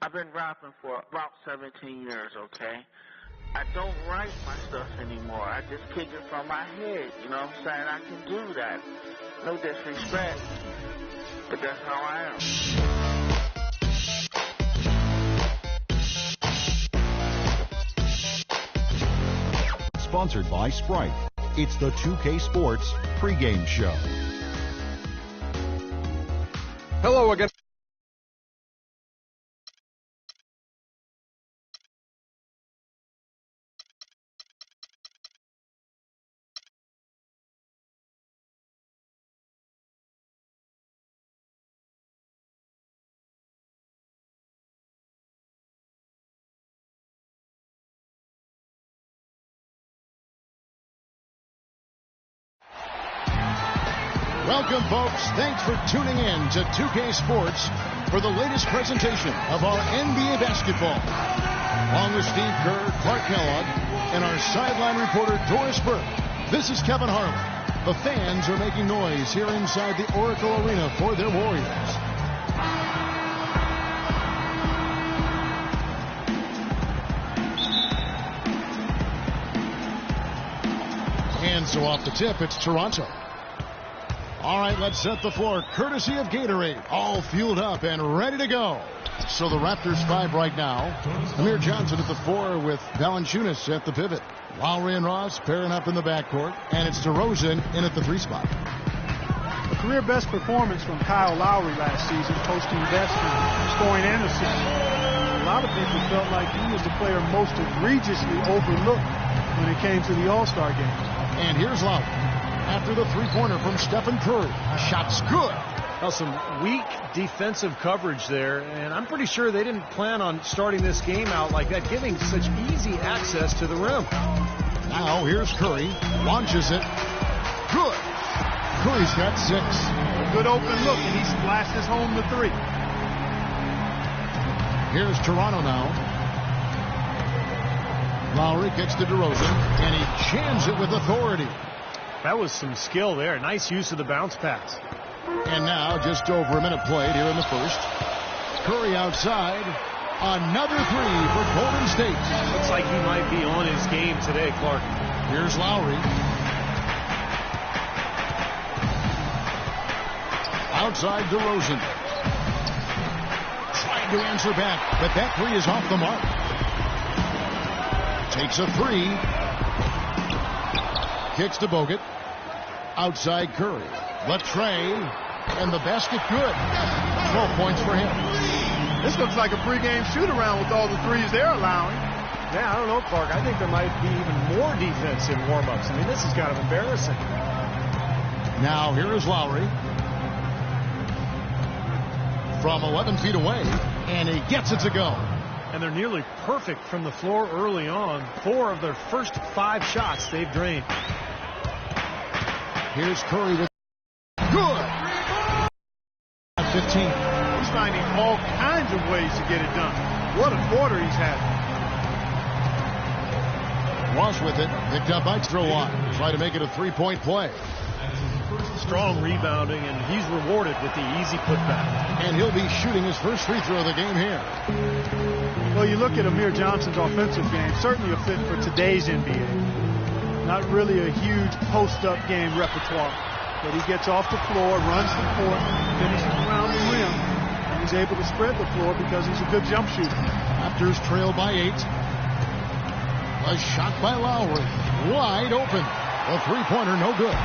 I've been rapping for about 17 years, okay? I don't write my stuff anymore. I just kick it from my head, you know what I'm saying? I can do that. No disrespect, but that's how I am. Sponsored by Sprite. It's the 2K Sports pregame show. Hello again. Welcome, folks. Thanks for tuning in to 2K Sports for the latest presentation of our NBA basketball. Along with Steve Kerr, Clark Kellogg, and our sideline reporter, Doris Burke, this is Kevin Harlan. The fans are making noise here inside the Oracle Arena for their Warriors. And so off the tip, it's Toronto. All right, let's set the floor, courtesy of Gatorade. All fueled up and ready to go. So the Raptors 5 right now. Amir Johnson at the 4 with Valanciunas at the pivot. Lowry and Ross pairing up in the backcourt. And it's DeRozan in at the 3 spot. A career best performance from Kyle Lowry last season, posting best in scoring and assists. A lot of people felt like he was the player most egregiously overlooked when it came to the All-Star game. And here's Lowry. After the three-pointer from Stephen Curry. Shot's good. Well, some weak defensive coverage there, and I'm pretty sure they didn't plan on starting this game out like that, giving such easy access to the rim. Now here's Curry. Launches it. Good. Curry's got 6. A good open look, and he splashes home the 3. Here's Toronto now. Lowry kicks to DeRozan, and he jams it with authority. That was some skill there. Nice use of the bounce pass. And now just over a minute played here in the first. Curry outside. Another 3 for Golden State. Looks like he might be on his game today, Clark. Here's Lowry. Outside DeRozan. Tried to answer back, but that 3 is off the mark. Takes a 3. Kicks to Bogut. Outside Curry. Latrey. And the basket good. 12 points for him. This looks like a pregame shoot-around with all the 3s they're allowing. Yeah, I don't know, Clark. I think there might be even more defense in warm-ups. I mean, this is kind of embarrassing. Now here is Lowry. From 11 feet away. And he gets it to go. And they're nearly perfect from the floor early on. 4 of their first 5 shots they've drained. Here's Curry with good. 15. He's finding all kinds of ways to get it done. What a quarter he's had. Ross with it. Picked up by Extra-One. Try to make it a 3-point play. Strong rebounding, and he's rewarded with the easy putback. And he'll be shooting his first free throw of the game here. Well, you look at Amir Johnson's offensive game, certainly a fit for today's NBA. Not really a huge post-up game repertoire, but he gets off the floor, runs the court, finishes around the rim, and he's able to spread the floor because he's a good jump shooter. Raptors trail by 8. A shot by Lowry, wide open. A three-pointer, no good.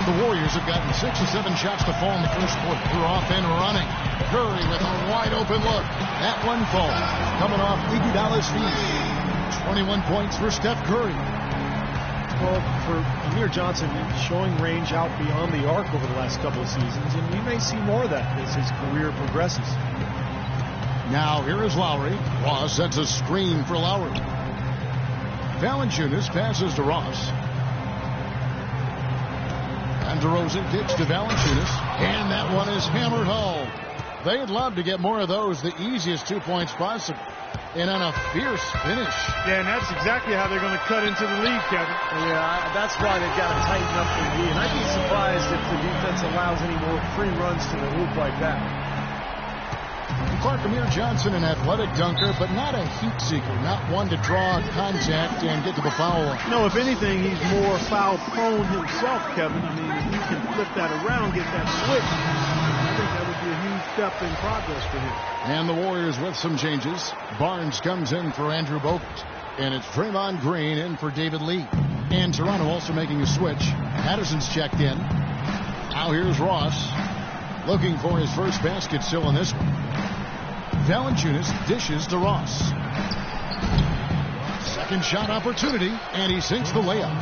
The Warriors have gotten 6 or 7 shots to fall in the first quarter. They're off and running. Curry with a wide open look. That one falls. Coming off Iguodala's feet. 21 points for Steph Curry. Well, for Amir Johnson, showing range out beyond the arc over the last couple of seasons, and we may see more of that as his career progresses. Now here is Lowry. Ross sets a screen for Lowry. Valanciunas passes to Ross. And DeRozan kicks to Valanciunas. And that one is hammered home. They'd love to get more of those, the easiest 2 points possible. And on a fierce finish. Yeah, and that's exactly how they're going to cut into the lead, Kevin. Yeah, that's why they've got to tighten up the lead. And I'd be surprised if the defense allows any more free runs to the hoop like that. Clark, Amir Johnson, an athletic dunker, but not a heat seeker, not one to draw contact and get to the foul line. No, if anything, he's more foul prone himself, Kevin. I mean, if you can flip that around, get that switch, I think that would be a huge step in progress for him. And the Warriors with some changes. Barnes comes in for Andrew Bogut. And it's Draymond Green in for David Lee. And Toronto also making a switch. Patterson's checked in. Now here's Ross, looking for his first basket still in this one. Valanciunas dishes to Ross. Second shot opportunity, and he sinks the layup.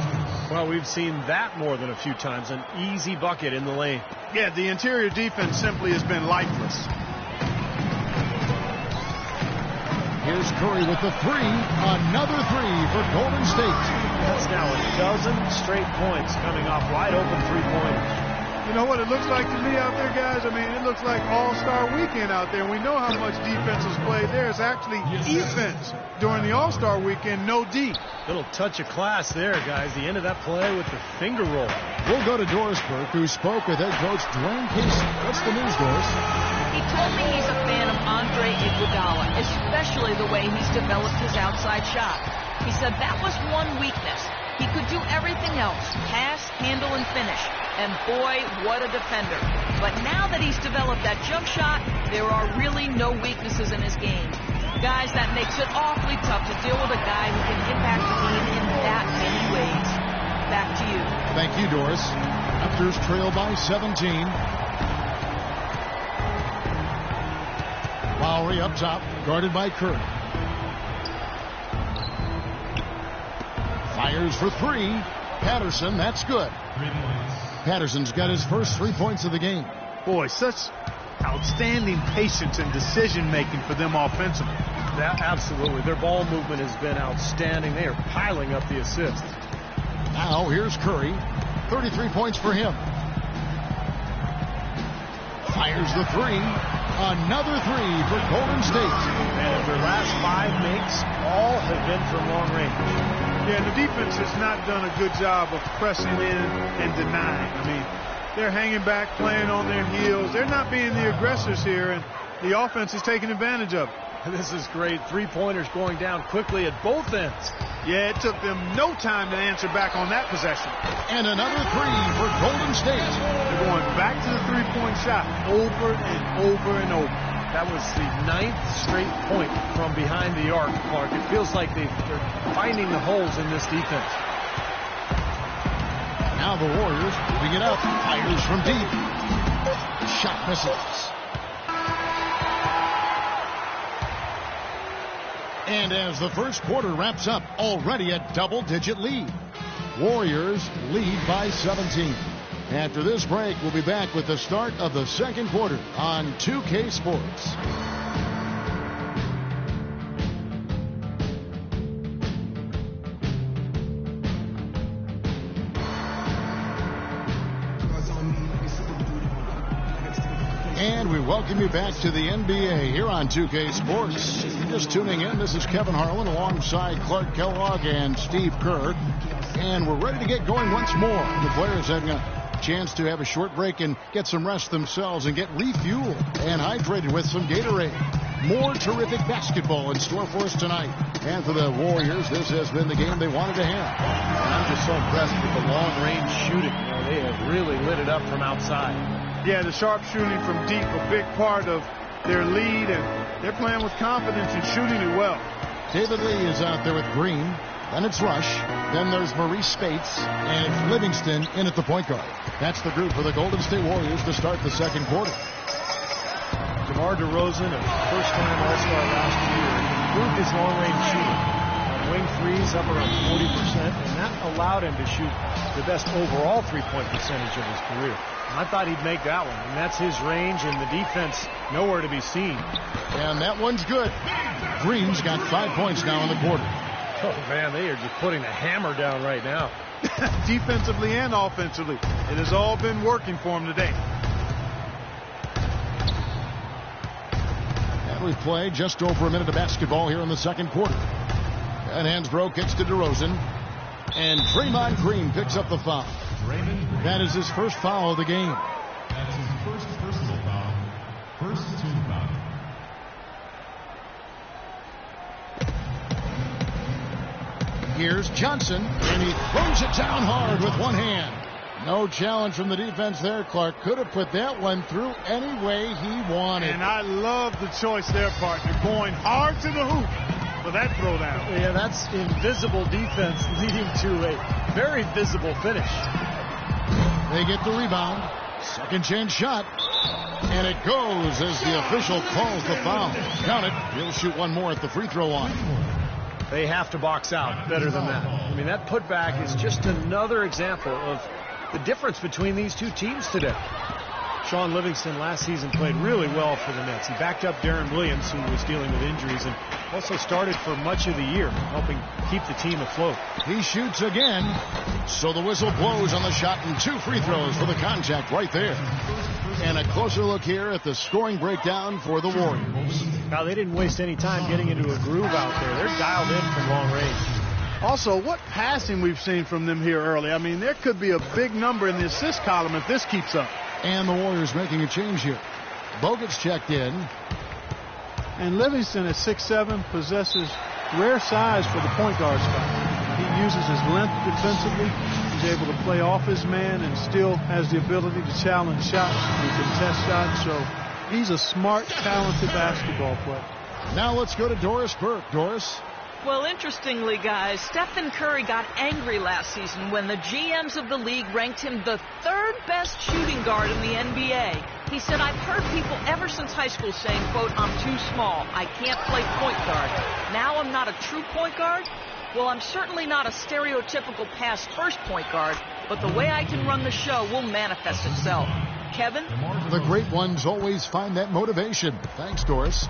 Well, we've seen that more than a few times. An easy bucket in the lane. Yeah, the interior defense simply has been lifeless. Here's Curry with the three. Another three for Golden State. That's now a dozen straight points coming off wide open three-pointers. You know what it looks like to me out there, guys? I mean, it looks like All-Star Weekend out there. We know how much defense is played there. It's actually defense during the All-Star Weekend, no D. Little touch of class there, guys. The end of that play with the finger roll. We'll go to Doris Burke, who spoke with head coach Dwayne Casey. What's the news, Doris? He told me he's a fan of Andre Iguodala, especially the way he's developed his outside shot. He said that was one weakness. He could do everything else, pass, handle, and finish. And boy, what a defender. But now that he's developed that jump shot, there are really no weaknesses in his game. Guys, that makes it awfully tough to deal with a guy who can impact the game in that many ways. Back to you. Thank you, Doris. Raptors trail by 17. Lowry up top, guarded by Curry. Fires for three. Patterson, that's good. Patterson's got his first 3 points of the game. Boy, such outstanding patience and decision-making for them offensively. Yeah, absolutely. Their ball movement has been outstanding. They are piling up the assists. Now here's Curry. 33 points for him. Fires the three. Another three for Golden State. And their last 5 makes, all have been from long range. Yeah, the defense has not done a good job of pressing in and denying. I mean, they're hanging back, playing on their heels. They're not being the aggressors here, and the offense is taking advantage of it. This is great. Three-pointers going down quickly at both ends. Yeah, it took them no time to answer back on that possession. And another three for Golden State. They're going back to the three-point shot over and over and over. That was the 9th straight point from behind the arc, Clark. It feels like they're finding the holes in this defense. Now the Warriors moving it up. Fires from deep. Shot misses. And as the first quarter wraps up, already a double-digit lead. Warriors lead by 17. After this break, we'll be back with the start of the second quarter on 2K Sports. And we welcome you back to the NBA here on 2K Sports. If you're just tuning in, this is Kevin Harlan alongside Clark Kellogg and Steve Kerr. And we're ready to get going once more. The players having a chance to have a short break and get some rest themselves and get refueled and hydrated with some Gatorade. More terrific basketball in store for us tonight. And for the Warriors, this has been the game they wanted to have. And I'm just so impressed with the long-range shooting. They have really lit it up from outside. Yeah, the sharp shooting from deep, a big part of their lead, and they're playing with confidence and shooting it well. David Lee is out there with Green. Then it's Rush. Then there's Maurice Spates. And it's Livingston in at the point guard. That's the group for the Golden State Warriors to start the second quarter. DeMar DeRozan, a first-time All-Star last year, improved his long-range shooting. Wing threes up around 40%, and that allowed him to shoot the best overall three-point percentage of his career. And I thought he'd make that one, and that's his range, and the defense nowhere to be seen. And that one's good. Green's got 5 points now in the quarter. Oh, man, they are just putting the hammer down right now. Defensively and offensively. It has all been working for him today. And we've played just over a minute of basketball here in the second quarter. And Hansbrough kicks to DeRozan. And Draymond Green picks up the foul. That is his first foul of the game. That's his first personal foul. First team foul. Here's Johnson, and he throws it down hard with one hand. No challenge from the defense there. Clark could have put that one through any way he wanted. And I love the choice there, partner, going hard to the hoop for that throwdown. Yeah, that's invisible defense leading to a very visible finish. They get the rebound. Second chance shot. And it goes as the official calls the foul. Count it. He'll shoot one more at the free throw line. They have to box out better than that. I mean, that putback is just another example of the difference between these two teams today. Sean Livingston last season played really well for the Nets. He backed up Darren Williams, who was dealing with injuries, and also started for much of the year, helping keep the team afloat. He shoots again, so the whistle blows on the shot, and 2 free throws for the contact right there. And a closer look here at the scoring breakdown for the Warriors. Now, they didn't waste any time getting into a groove out there. They're dialed in from long range. Also, what passing we've seen from them here early. I mean, there could be a big number in the assist column if this keeps up. And the Warriors making a change here. Bogut's checked in. And Livingston at 6'7" possesses rare size for the point guard spot. He uses his length defensively. He's able to play off his man and still has the ability to challenge shots and contest shots. So he's a smart, talented basketball player. Now let's go to Doris Burke. Doris? Well, interestingly, guys, Stephen Curry got angry last season when the GMs of the league ranked him the 3rd best shooting guard in the NBA. He said, I've heard people ever since high school saying, quote, I'm too small. I can't play point guard. Now I'm not a true point guard? Well, I'm certainly not a stereotypical pass-first point guard, but the way I can run the show will manifest itself. Kevin? The great ones always find that motivation. Thanks, Doris.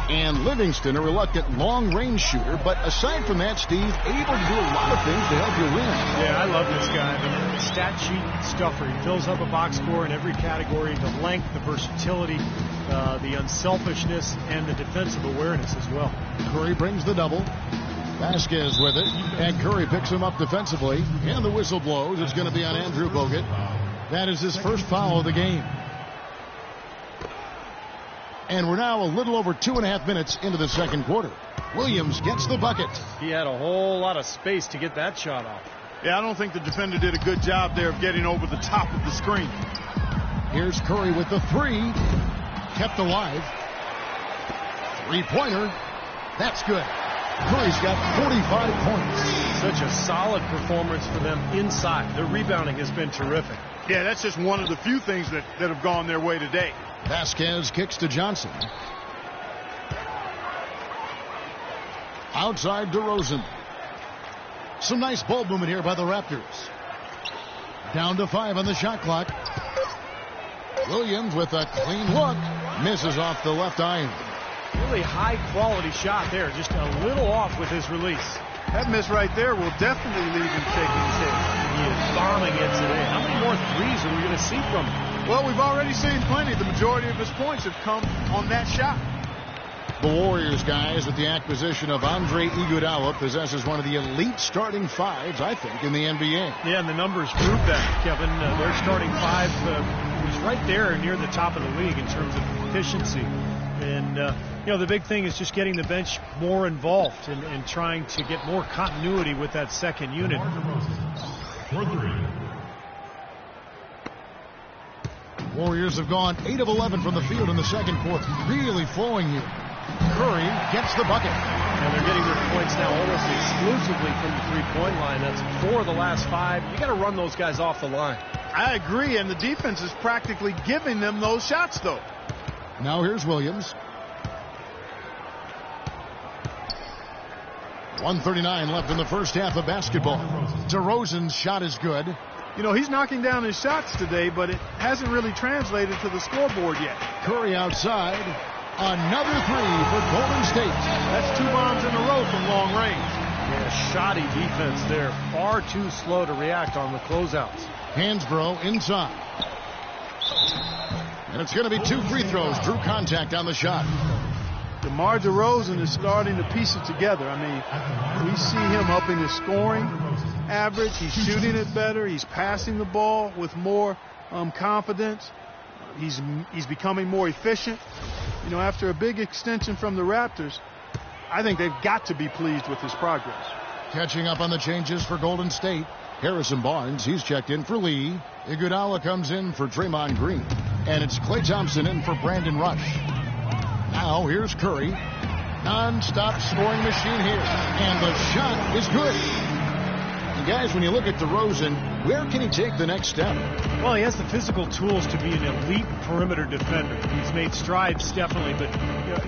And Livingston, a reluctant long-range shooter, but aside from that, Steve, able to do a lot of things to help you win. Yeah, I love this guy. I mean, stat sheet stuffer. He fills up a box score in every category. The length, the versatility, the unselfishness, and the defensive awareness as well. Curry brings the double. Vasquez with it, and Curry picks him up defensively. And the whistle blows. It's going to be on Andrew Bogut. That is his first foul of the game. And we're now a little over 2.5 minutes into the second quarter. Williams gets the bucket. He had a whole lot of space to get that shot off. Yeah, I don't think the defender did a good job there of getting over the top of the screen. Here's Curry with the 3. Kept alive. 3-pointer. That's good. Curry's got 45 points. Such a solid performance for them inside. The rebounding has been terrific. Yeah, that's just one of the few things that have gone their way today. Vasquez kicks to Johnson. Outside DeRozan. Some nice ball movement here by the Raptors. Down to 5 on the shot clock. Williams with a clean look. Misses off the left iron. Really high quality shot there. Just a little off with his release. That miss right there will definitely leave him shaking his head. He is bombing it today. How many more threes are we going to see from him? Well, we've already seen plenty. The majority of his points have come on that shot. The Warriors, guys, with the acquisition of Andre Iguodala, possesses one of the elite starting 5s, I think, in the NBA. Yeah, and the numbers prove that, Kevin. Their starting 5 was right there near the top of the league in terms of efficiency. And, you know, the big thing is just getting the bench more involved and trying to get more continuity with that second unit. Warriors have gone 8 of 11 from the field in the second quarter. Really flowing here. Curry gets the bucket. And they're getting their points now almost exclusively from the three-point line. That's 4 of the last 5. You got to run those guys off the line. I agree, and the defense is practically giving them those shots, though. Now here's Williams. 1:39 left in the first half of basketball. DeRozan's shot is good. You know, he's knocking down his shots today, but it hasn't really translated to the scoreboard yet. Curry outside. Another 3 for Golden State. That's 2 bombs in a row from long range. Yeah, shoddy defense there. Far too slow to react on the closeouts. Hansbrough inside. And it's going to be 2 free throws. Drew contact on the shot. DeMar DeRozan is starting to piece it together. I mean, we see him upping his scoring average. He's shooting it better. He's passing the ball with more confidence. He's becoming more efficient. You know, after a big extension from the Raptors, I think they've got to be pleased with his progress. Catching up on the changes for Golden State. Harrison Barnes, he's checked in for Lee. Iguodala comes in for Draymond Green. And it's Klay Thompson in for Brandon Rush. Now here's Curry. Non-stop scoring machine here. And the shot is good. And guys, when you look at DeRozan, where can he take the next step? Well, he has the physical tools to be an elite perimeter defender. He's made strides, definitely, but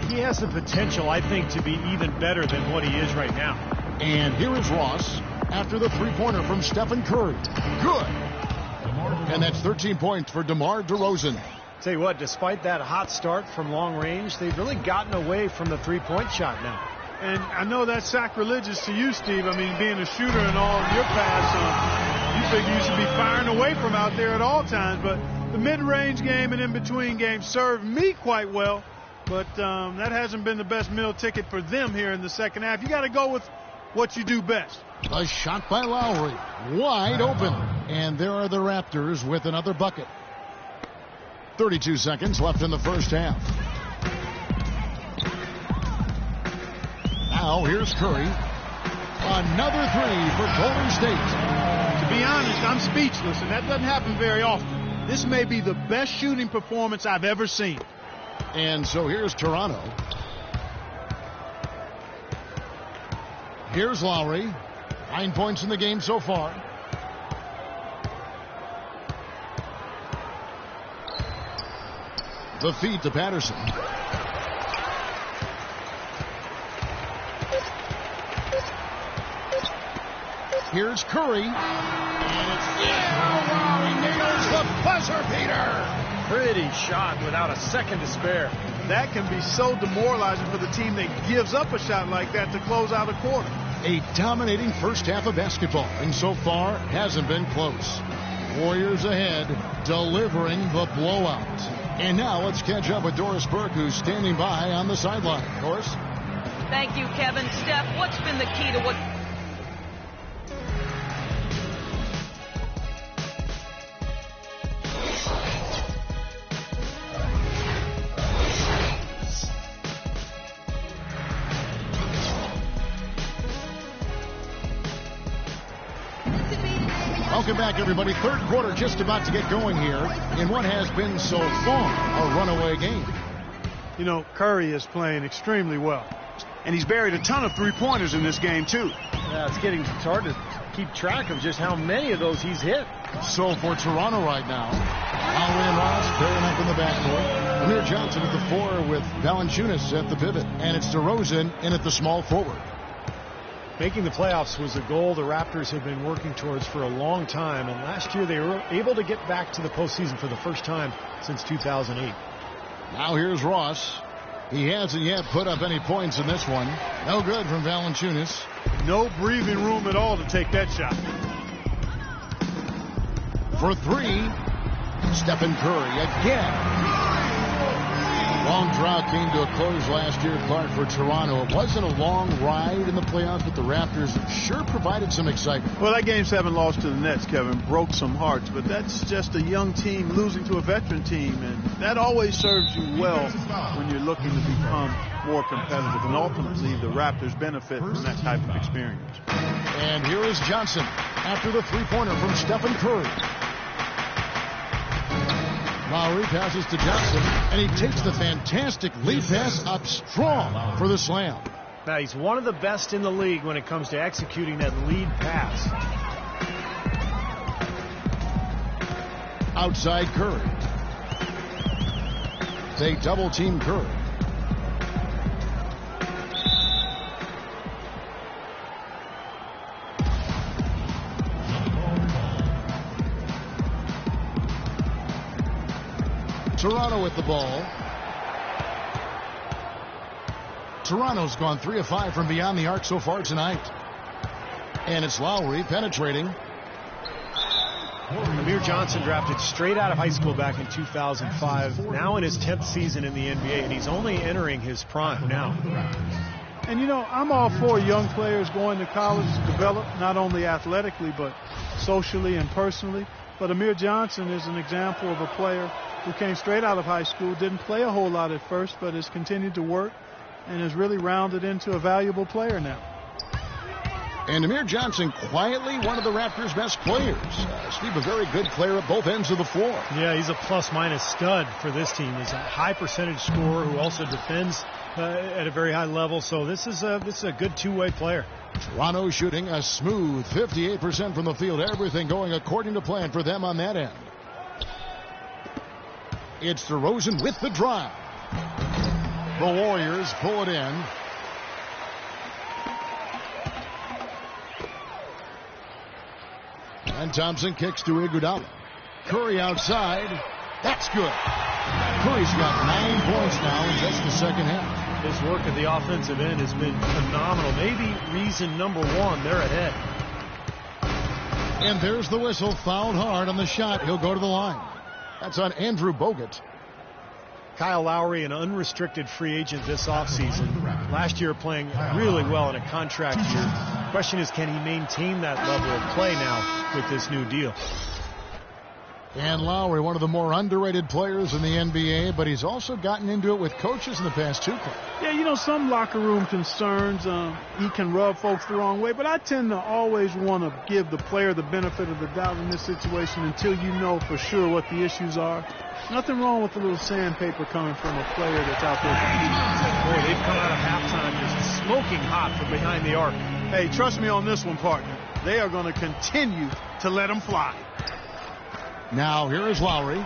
he has the potential, I think, to be even better than what he is right now. And here is Ross after the three-pointer from Stephen Curry. Good. And that's 13 points for DeMar DeRozan. Tell you what, despite that hot start from long range, they've really gotten away from the three-point shot now. And I know that's sacrilegious to you, Steve. I mean, being a shooter and all in your past, you figure you should be firing away from out there at all times. But the mid-range game and in-between games served me quite well. But that hasn't been the best meal ticket for them here in the second half. You got to go with what you do best. A shot by Lowry. Wide open. And there are the Raptors with another bucket. 32 seconds left in the first half. Now here's Curry. Another three for Golden State. To be honest, I'm speechless, and that doesn't happen very often. This may be the best shooting performance I've ever seen. And so here's Toronto. Here's Lowry. 9 points in the game so far. The feed to Patterson. Here's Curry. And it's wow, he nails the buzzer beater. Pretty shot without a second to spare. That can be so demoralizing for the team that gives up a shot like that to close out a quarter. A dominating first half of basketball, and so far hasn't been close. Warriors ahead, delivering the blowout. And now let's catch up with Doris Burke, who's standing by on the sideline. Doris? Thank you, Kevin. Steph, what's been the key to what... Welcome back, everybody. Third quarter just about to get going here in what has been so far a runaway game. You know, Curry is playing extremely well. And he's buried a ton of three-pointers in this game, too. Yeah, it's hard to keep track of just how many of those he's hit. So for Toronto right now, Lowry and Ross pairing up in the backcourt. Amir Johnson at the four with Valanciunas at the pivot. And it's DeRozan in at the small forward. Making the playoffs was a goal the Raptors have been working towards for a long time, and last year they were able to get back to the postseason for the first time since 2008. Now here's Ross. He hasn't yet put up any points in this one. No good from Valanciunas. No breathing room at all to take that shot. For three, Stephen Curry again. Long drought came to a close last year, Clark, for Toronto. It wasn't a long ride in the playoffs, but the Raptors sure provided some excitement. Well, that game 7 loss to the Nets, Kevin, broke some hearts, but that's just a young team losing to a veteran team, and that always serves you well when you're looking to become more competitive, and ultimately the Raptors benefit from that type of experience. And here is Johnson after the three-pointer from Stephen Curry. Lowry passes to Johnson, and he takes the fantastic lead pass up strong for the slam. Now, he's one of the best in the league when it comes to executing that lead pass. Outside Curry. They double-team Curry. Toronto with the ball. Toronto's gone 3 of 5 from beyond the arc so far tonight. And it's Lowry penetrating. Amir Johnson drafted straight out of high school back in 2005. Now in his 10th season in the NBA, and he's only entering his prime now. And, you know, I'm all for young players going to college to develop, not only athletically, but socially and personally. But Amir Johnson is an example of a player who came straight out of high school, didn't play a whole lot at first, but has continued to work and has really rounded into a valuable player now. And Amir Johnson, quietly one of the Raptors' best players. Steve, a very good player at both ends of the floor. Yeah, he's a plus-minus stud for this team. He's a high-percentage scorer who also defends at a very high level. So this is a good two-way player. Toronto shooting a smooth 58% from the field. Everything going according to plan for them on that end. It's DeRozan with the drive. The Warriors pull it in. And Thompson kicks to Iguodala. Curry outside. That's good. Curry's got 9 points now in just the second half. His work at the offensive end has been phenomenal. Maybe reason number one, they're ahead. And there's the whistle. Fouled hard on the shot. He'll go to the line. That's on Andrew Bogut. Kyle Lowry, an unrestricted free agent this offseason. Last year playing really well in a contract year. Question is, can he maintain that level of play now with this new deal? And Lowry, one of the more underrated players in the NBA, but he's also gotten into it with coaches in the past 2 quarters. Yeah, you know, some locker room concerns, he can rub folks the wrong way, but I tend to always want to give the player the benefit of the doubt in this situation until you know for sure what the issues are. Nothing wrong with a little sandpaper coming from a player that's out there competing. Boy, they've come out of halftime just smoking hot from behind the arc. Hey, trust me on this one, partner. They are going to continue to let them fly. Now, here is Lowry.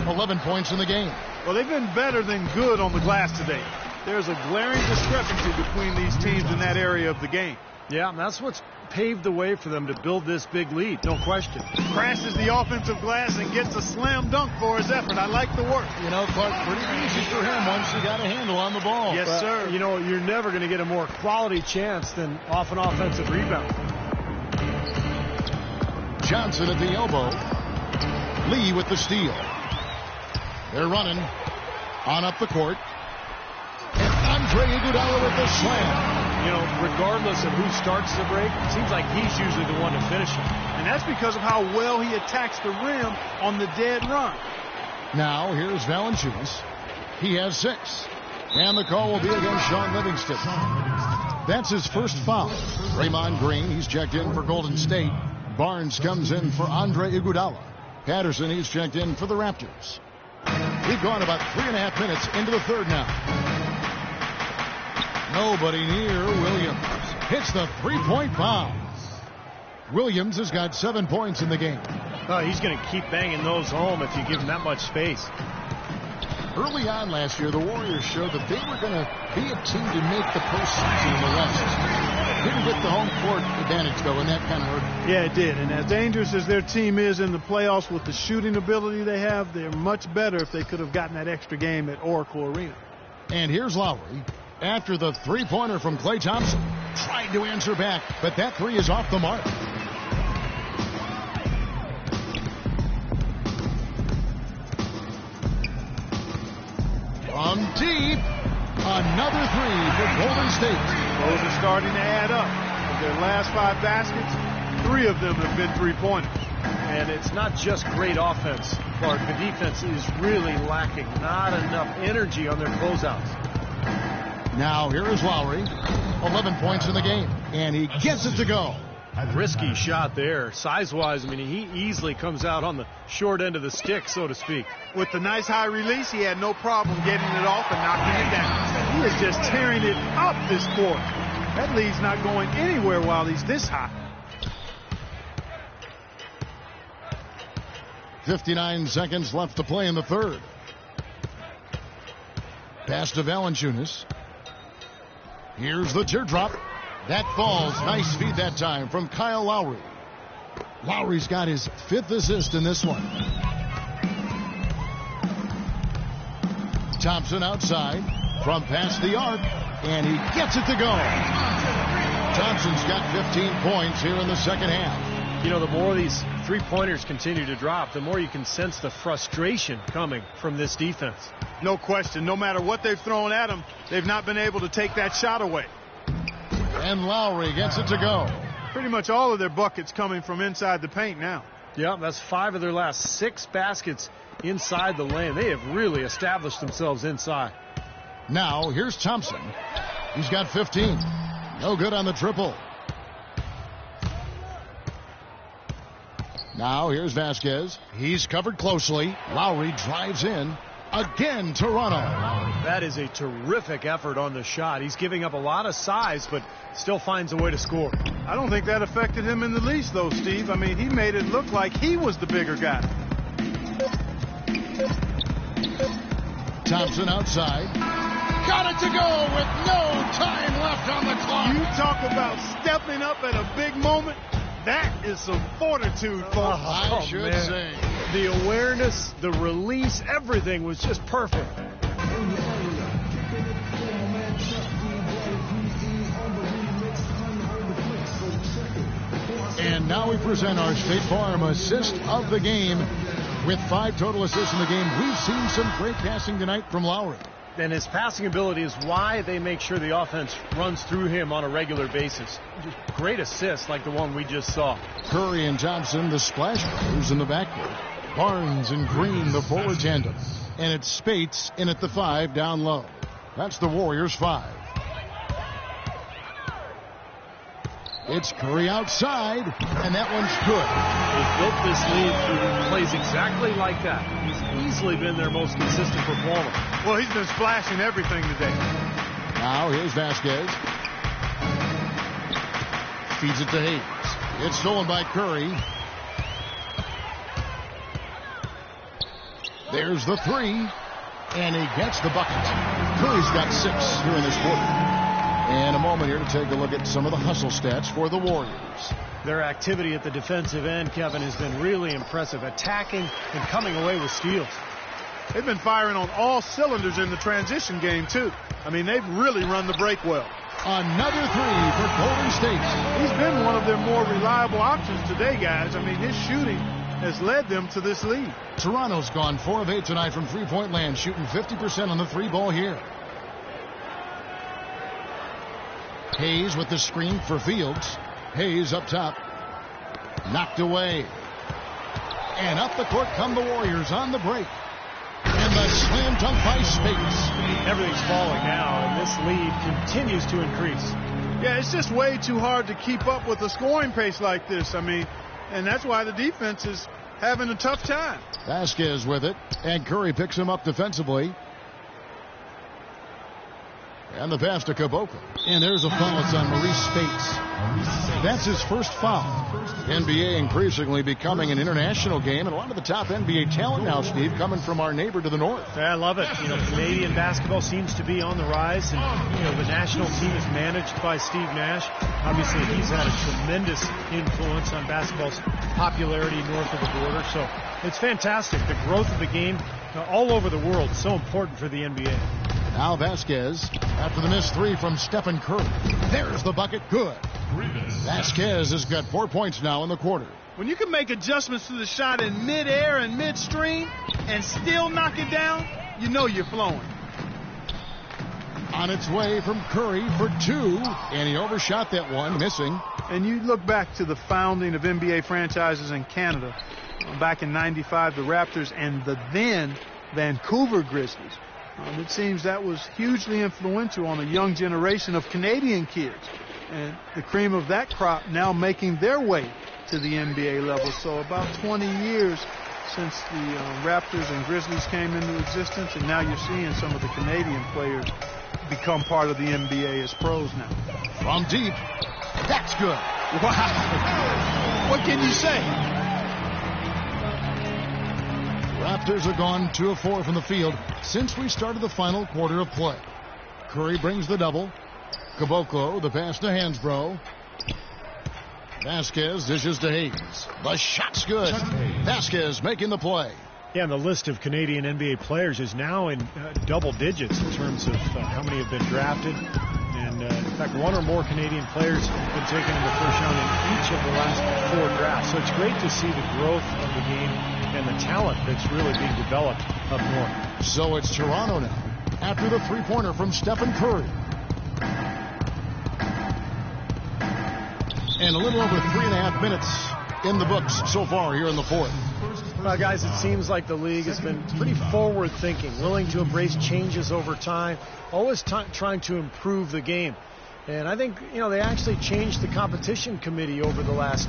11 points in the game. Well, they've been better than good on the glass today. There's a glaring discrepancy between these teams in that area of the game. Yeah, and that's what's paved the way for them to build this big lead, no question. Crashes the offensive glass and gets a slam dunk for his effort. I like the work. You know, Clark, pretty easy for him once he got a handle on the ball. Yes, sir. You know, you're never going to get a more quality chance than off an offensive rebound. Johnson at the elbow. Lee with the steal. They're running on up the court. And Andre Iguodala with the slam. You know, regardless of who starts the break, it seems like he's usually the one to finish it. And that's because of how well he attacks the rim on the dead run. Now, here's Valanciunas. He has 6. And the call will be against Sean Livingston. That's his first foul. Draymond Green, he's checked in for Golden State. Barnes comes in for Andre Iguodala. Patterson, he's checked in for the Raptors. We've gone about 3.5 minutes into the third now. Nobody near Williams. Hits the three-point foul. Williams has got 7 points in the game. He's going to keep banging those home if you give him that much space. Early on last year, the Warriors showed that they were going to be a team to make the postseason in the West. Didn't get the home court advantage, though, and that kind of hurt. Yeah, it did. And as dangerous as their team is in the playoffs with the shooting ability they have, they're much better if they could have gotten that extra game at Oracle Arena. And here's Lowry after the three-pointer from Klay Thompson. Tried to answer back, but that three is off the mark. From deep, another three for Golden State. Those are starting to add up. Of their last 5 baskets, 3 of them have been three-pointers. And it's not just great offense, Clark. The defense is really lacking. Not enough energy on their closeouts. Now here is Lowry. 11 points in the game. And he gets it to go. Risky shot there. Size-wise, I mean, he easily comes out on the short end of the stick, so to speak. With the nice high release, he had no problem getting it off and knocking it down. He is just tearing it up this quarter. That lead's not going anywhere while he's this hot. 59 seconds left to play in the third. Pass to Valanciunas. Here's the teardrop. That falls. Nice feed that time from Kyle Lowry. Lowry's got his 5th assist in this one. Thompson outside from past the arc, and he gets it to go. Thompson's got 15 points here in the second half. You know, the more these three-pointers continue to drop, the more you can sense the frustration coming from this defense. No question. No matter what they've thrown at them, they've not been able to take that shot away. And Lowry gets it to go. Pretty much all of their buckets coming from inside the paint now. Yeah, that's 5 of their last 6 baskets inside the lane. They have really established themselves inside. Now, here's Thompson. He's got 15. No good on the triple. Now here's Vasquez. He's covered closely. Lowry drives in. Again, Toronto. That is a terrific effort on the shot. He's giving up a lot of size, but still finds a way to score. I don't think that affected him in the least, though, Steve. I mean, he made it look like he was the bigger guy. Thompson outside. Got it to go with no time left on the clock. You talk about stepping up at a big moment. That is some fortitude, folks. I should say. The awareness, the release, everything was just perfect. And now we present our State Farm assist of the game. With 5 total assists in the game, we've seen some great passing tonight from Lowry. And his passing ability is why they make sure the offense runs through him on a regular basis. Just great assists like the one we just saw. Curry and Thompson, the splash brothers in the backcourt. Barnes and Green, the forward tandem. And it's Spates in at the 5 down low. That's the Warriors' 5. It's Curry outside, and that one's good. They've built this lead through plays exactly like that. He's easily been their most consistent performer. Well, he's been splashing everything today. Now here's Vasquez. Feeds it to Hayes. It's stolen by Curry. There's the 3, and he gets the bucket. Curry's got 6 here in this quarter. And a moment here to take a look at some of the hustle stats for the Warriors. Their activity at the defensive end, Kevin, has been really impressive. Attacking and coming away with steals. They've been firing on all cylinders in the transition game, too. I mean, they've really run the break well. Another 3 for Golden State. He's been one of their more reliable options today, guys. I mean, his shooting has led them to this lead. Toronto's gone 4 of 8 tonight from three-point land, shooting 50% on the 3-ball here. Hayes with the screen for Fields. Hayes up top. Knocked away. And up the court come the Warriors on the break. And the slam dunk by Spates. Everything's falling now, and this lead continues to increase. Yeah, it's just way too hard to keep up with a scoring pace like this. I mean, and that's why the defense is having a tough time. Vasquez with it, and Curry picks him up defensively. And the pass to Caboclo. And there's a foul. It's on Maurice Spates. That's his first foul. NBA increasingly becoming an international game, and a lot of the top NBA talent now, Steve, coming from our neighbor to the north. Yeah, I love it. You know, Canadian basketball seems to be on the rise, and you know, the national team is managed by Steve Nash. Obviously, he's had a tremendous influence on basketball's popularity north of the border. So it's fantastic. The growth of the game all over the world is so important for the NBA. Now Vasquez, after the missed 3 from Stephen Curry. There's the bucket, good. Vasquez has got 4 points now in the quarter. When you can make adjustments to the shot in midair and midstream and still knock it down, you know you're flowing. On its way from Curry for 2, and he overshot that one, missing. And you look back to the founding of NBA franchises in Canada. Back in '95, the Raptors and the then Vancouver Grizzlies. It seems that was hugely influential on a young generation of Canadian kids. And the cream of that crop now making their way to the NBA level. So about 20 years since the Raptors and Grizzlies came into existence, and now you're seeing some of the Canadian players become part of the NBA as pros now. From deep, that's good. Wow. What can you say? Raptors are gone 2 of 4 from the field since we started the final quarter of play. Curry brings the double. Caboclo, the pass to Hansbrough. Vasquez dishes to Hayes. The shot's good. Vasquez making the play. Yeah, and the list of Canadian NBA players is now in double digits in terms of how many have been drafted. And in fact, 1 or more Canadian players have been taken in the first round in each of the last 4 drafts. So it's great to see the growth of the game and the talent that's really being developed up north. So it's Toronto now, after the 3-pointer from Stephen Curry. And a little over 3.5 minutes in the books so far here in the fourth. Well, guys, it seems like the league has been pretty forward-thinking, willing to embrace changes over time, always trying to improve the game. And I think, they actually changed the competition committee over the last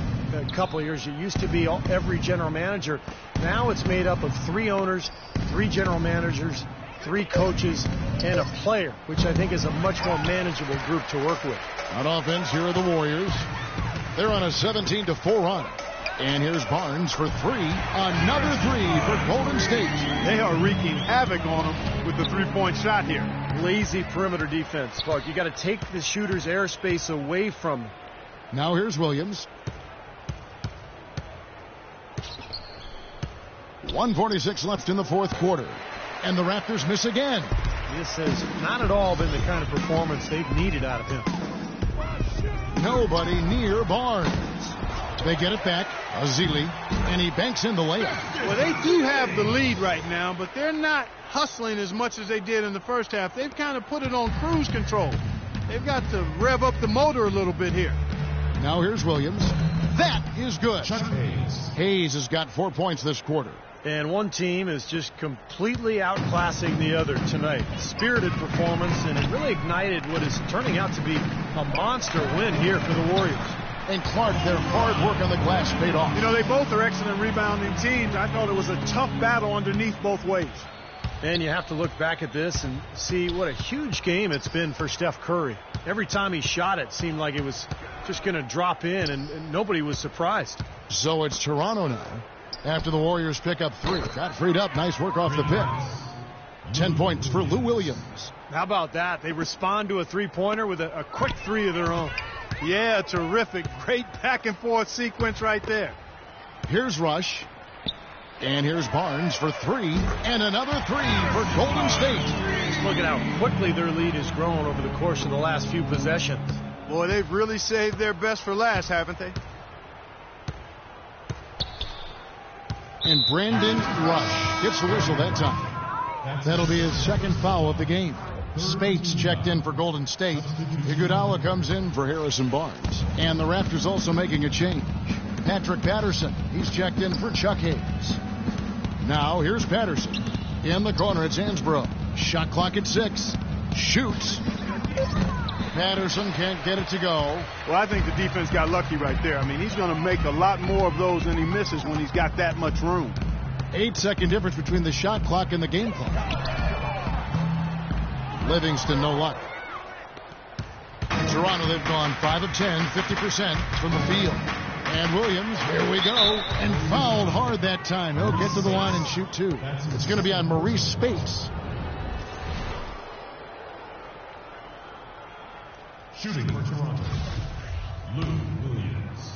couple of years. It used to be every general manager. Now it's made up of 3 owners, 3 general managers, 3 coaches, and a player, which I think is a much more manageable group to work with. On offense, here are the Warriors. They're on a 17-4 run. And here's Barnes for 3. Another 3 for Golden State. They are wreaking havoc on them with the three-point shot here. Lazy perimeter defense, Clark. You got to take the shooter's airspace away from them. Now here's Williams. 1:46 left in the fourth quarter. And the Raptors miss again. This has not at all been the kind of performance they've needed out of him. Nobody near Barnes. They get it back. Azili, and he banks in the layup. Well, they do have the lead right now, but they're not hustling as much as they did in the first half. They've kind of put it on cruise control. They've got to rev up the motor a little bit here. Now here's Williams. That is good. Hayes has got 4 points this quarter. And one team is just completely outclassing the other tonight. Spirited performance, and it really ignited what is turning out to be a monster win here for the Warriors. And Clark, their hard work on the glass paid off. They both are excellent rebounding teams. I thought it was a tough battle underneath both ways. And you have to look back at this and see what a huge game it's been for Steph Curry. Every time he shot it seemed like it was just going to drop in, and nobody was surprised. So it's Toronto now. After the Warriors pick up 3. Got freed up. Nice work off the pick. 10 points for Lou Williams. How about that? They respond to a three-pointer with a quick 3 of their own. Yeah, terrific. Great back-and-forth sequence right there. Here's Rush. And here's Barnes for 3. And another 3 for Golden State. Just look at how quickly their lead has grown over the course of the last few possessions. Boy, they've really saved their best for last, haven't they? And Brandon Rush gets the whistle that time. That'll be his second foul of the game. Spates checked in for Golden State. Iguodala comes in for Harrison Barnes. And the Raptors also making a change. Patrick Patterson, he's checked in for Chuck Hayes. Now here's Patterson. In the corner, it's Hansbrough. Shot clock at 6. Shoots. Patterson can't get it to go. Well, I think the defense got lucky right there. I mean, he's going to make a lot more of those than he misses when he's got that much room. 8-second difference between the shot clock and the game clock. Livingston, no luck. Toronto, they've gone 5 of 10, 50% from the field. And Williams, here we go, and fouled hard that time. He'll get to the line and shoot 2. It's going to be on Maurice Spates. Shooting for Toronto, Lou Williams.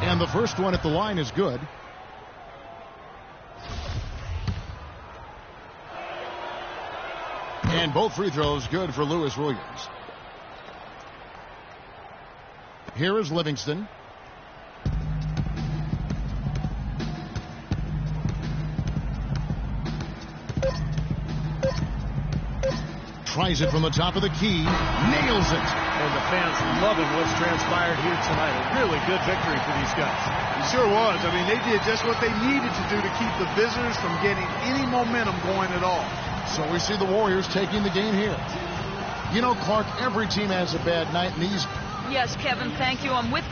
And the first one at the line is good. And both free throws good for Lewis Williams. Here is Livingston. Tries it from the top of the key. Nails it. And the fans loving what's transpired here tonight. A really good victory for these guys. It sure was. I mean, they did just what they needed to do to keep the visitors from getting any momentum going at all. So we see the Warriors taking the game here. Clark, every team has a bad night, and these... Yes, Kevin, thank you. I'm with